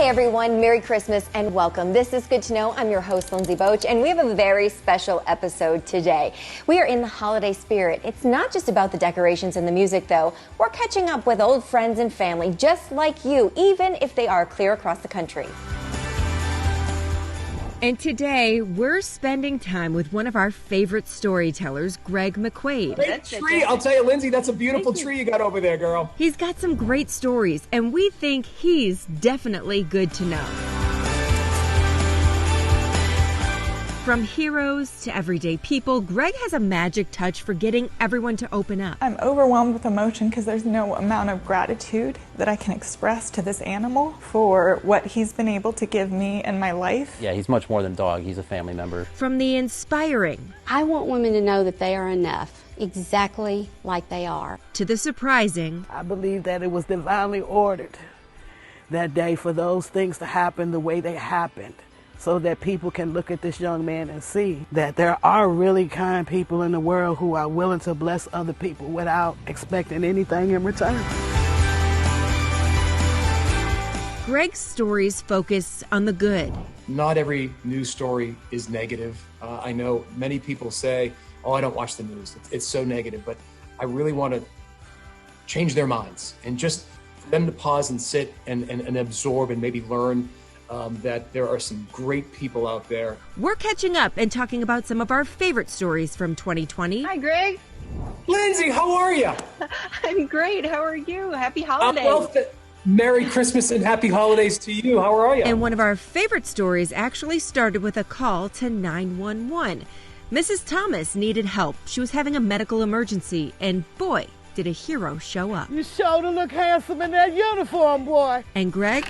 Hey everyone, Merry Christmas and welcome. This is Good to Know. I'm your host, Lindsay Boach, and we have a very special episode today. We are in the holiday spirit. It's not just about the decorations and the music, though. We're catching up with old friends and family just like you, even if they are clear across the country. And today, we're spending time with one of our favorite storytellers, Greg McQuade. Great tree. I'll tell you, Lindsay, that's a beautiful tree you got over there, girl. He's got some great stories, and we think he's definitely good to know. From heroes to everyday people, Greg has a magic touch for getting everyone to open up. I'm overwhelmed with emotion because there's no amount of gratitude that I can express to this animal for what he's been able to give me in my life. Yeah, he's much more than a dog. He's a family member. From the inspiring, I want women to know that they are enough, exactly like they are, to the surprising. I believe that it was divinely ordered that day for those things to happen the way they happened, so that people can look at this young man and see that there are really kind people in the world who are willing to bless other people without expecting anything in return. Greg's stories focus on the good. Not every news story is negative. I know many people say, oh, I don't watch the news. It's so negative. But I really want to change their minds and just for them to pause and sit and absorb and maybe learn that there are some great people out there. We're catching up and talking about some of our favorite stories from 2020. Hi, Greg. Lindsay, how are you? I'm great. How are you? Happy holidays. Merry Christmas and happy holidays to you. How are you? And one of our favorite stories actually started with a call to 911. Mrs. Thomas needed help. She was having a medical emergency, and boy, did a hero show up. You sure to look handsome in that uniform, boy. And Greg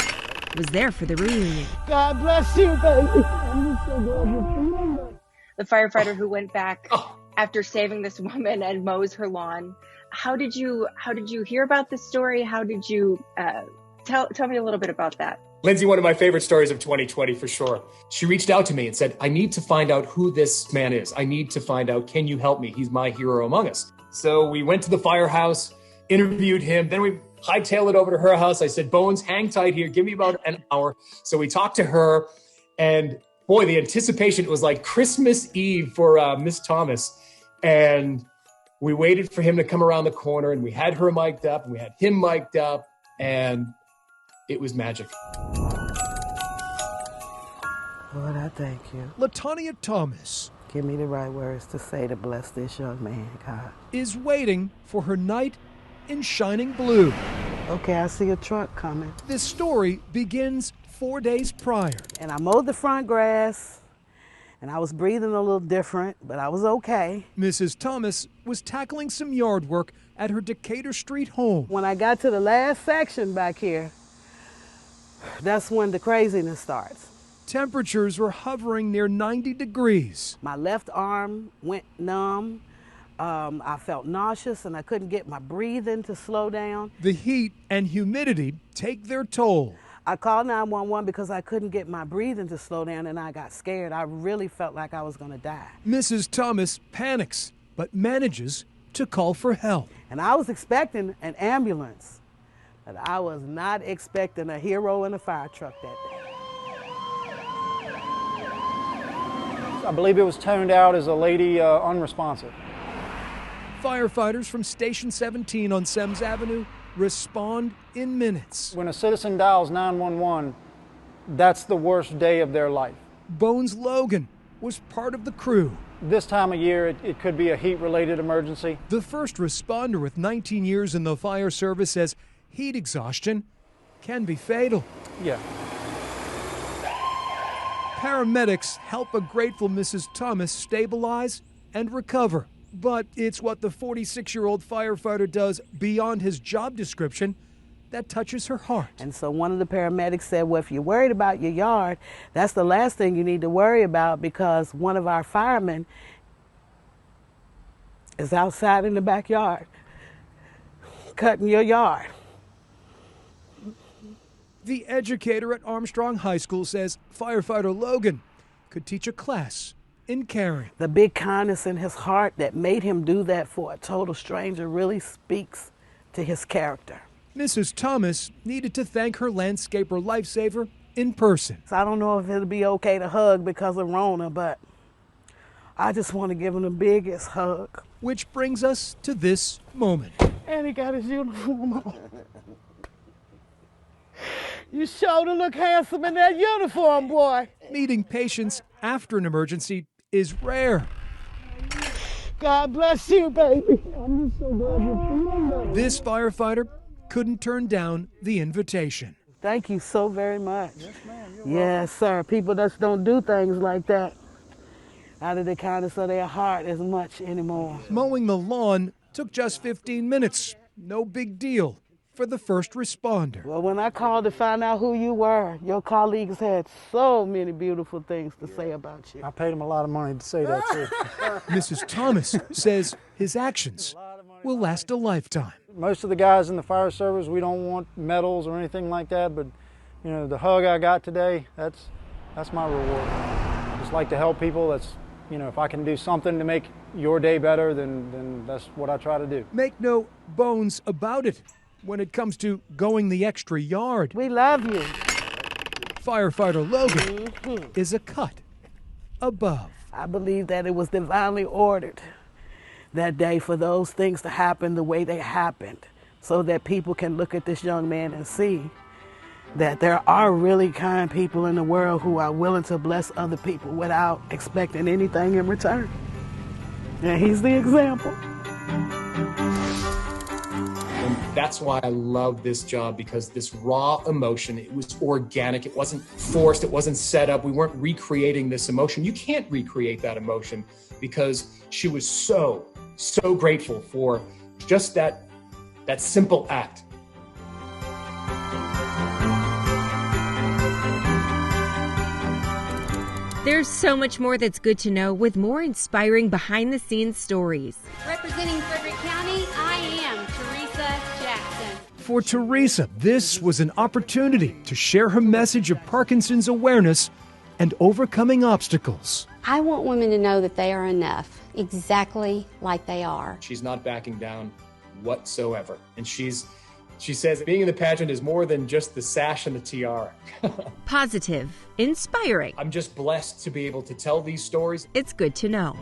was there for the reunion. God bless you, baby. The firefighter who went back after saving this woman and mows her lawn. How did you hear about this story? How did you tell me a little bit about that? Lindsay, one of my favorite stories of 2020 for sure. She reached out to me and said, I need to find out who this man is. I need to find out, can you help me? He's my hero among us. So we went to the firehouse, interviewed him, then we hightailed it over to her house. I said, Bones, hang tight here. Give me about an hour. So we talked to her, and boy, the anticipation, it was like Christmas Eve for Miss Thomas. And we waited for him to come around the corner, and we had her mic'd up, and we had him mic'd up, and it was magic. Lord, I thank you. LaTonya Thomas. Give me the right words to say to bless this young man, God. Is waiting for her knight in shining blue. Okay, I see a truck coming. This story begins 4 days prior. And I mowed the front grass, and I was breathing a little different, but I was okay. Mrs. Thomas was tackling some yard work at her Decatur Street home. When I got to the last section back here, that's when the craziness starts. Temperatures were hovering near 90 degrees. My left arm went numb. I felt nauseous and I couldn't get my breathing to slow down. The heat and humidity take their toll. I called 911 because I couldn't get my breathing to slow down and I got scared. I really felt like I was going to die. Mrs. Thomas panics, but manages to call for help. And I was expecting an ambulance, but I was not expecting a hero in a fire truck that day. I believe it was toned out as a lady unresponsive. Firefighters from Station 17 on Semmes Avenue respond in minutes. When a citizen dials 911, that's the worst day of their life. Bones Logan was part of the crew. This time of year, it could be a heat-related emergency. The first responder with 19 years in the fire service says heat exhaustion can be fatal. Yeah. Paramedics help a grateful Mrs. Thomas stabilize and recover. But it's what the 46-year-old firefighter does beyond his job description that touches her heart. And so one of the paramedics said, well, if you're worried about your yard, that's the last thing you need to worry about because one of our firemen is outside in the backyard cutting your yard. The educator at Armstrong High School says firefighter Logan could teach a class in caring. The big kindness in his heart that made him do that for a total stranger really speaks to his character. Mrs. Thomas needed to thank her landscaper lifesaver in person. So I don't know if it'll be okay to hug because of Rona, but I just want to give him the biggest hug. Which brings us to this moment. And he got his uniform on. You sure to look handsome in that uniform, boy. Meeting patients after an emergency is rare. God bless you, baby. I'm just so glad you're feeling better. This firefighter couldn't turn down the invitation. Thank you so very much. Yes, ma'am. Yes, sir. People just don't do things like that out of the kindness of their heart as much anymore. Mowing the lawn took just 15 minutes. No big deal for the first responder. Well, when I called to find out who you were, your colleagues had so many beautiful things to say about you. I paid him a lot of money to say that, too. Mrs. Thomas says his actions will last a lifetime. Most of the guys in the fire service, we don't want medals or anything like that, but you know, the hug I got today, that's my reward. I just like to help people. That's, you know, if I can do something to make your day better, then that's what I try to do. Make no bones about it. When it comes to going the extra yard, we love you. Firefighter Logan is a cut above. I believe that it was divinely ordered that day for those things to happen the way they happened, so that people can look at this young man and see that there are really kind people in the world who are willing to bless other people without expecting anything in return. And he's the example. And that's why I love this job, because this raw emotion, it was organic. It wasn't forced. It wasn't set up. We weren't recreating this emotion. You can't recreate that emotion, because she was so grateful for just that simple act. There's so much more that's good to know with more inspiring behind-the-scenes stories. Representing Frederick County, I am Teresa Jackson. For Teresa, this was an opportunity to share her message of Parkinson's awareness and overcoming obstacles. I want women to know that they are enough, exactly like they are. She's not backing down whatsoever. And she says being in the pageant is more than just the sash and the tiara. Positive, inspiring. I'm just blessed to be able to tell these stories. It's good to know.